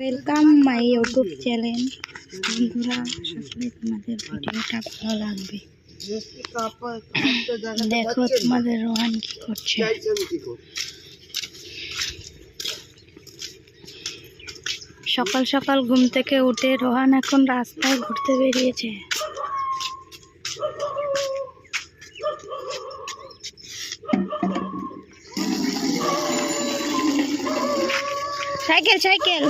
Welcome my YouTube channel. বন্ধুরা, আসলে তোমাদের ভিডিওটা ভালো লাগবে। দেখো তোমাদের রোহান কি করছে। সকাল সকাল ঘুম থেকে উঠে রোহান এখন রাস্তায় ঘুরতে বেরিয়েছে। সাইকেল সাইকেল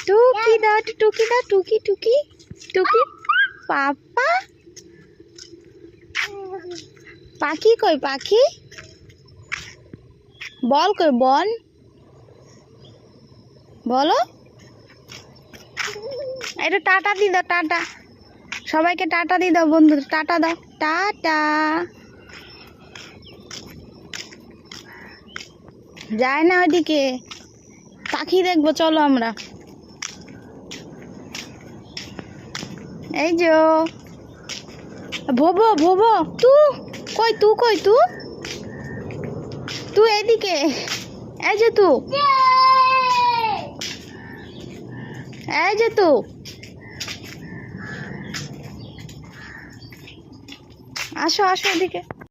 টুকি দাও, টুকি দাও, টুকি টুকি টুকি। পাপা পাখি কই? পাখি বল কই? বল বলো। এটা টাটা দি দাও, টাটা সবাইকে টাটা দি দাও। বন্ধু টাটা দাও, টাটা। যায় না ওইদিকে, পাখি দেখবো, চলো আমরা। এই যে ভোবো ভোবো, তু কই? তু কই? তু এইদিকে, এই যে তু, এই যে তু। আসো আসো এদিকে।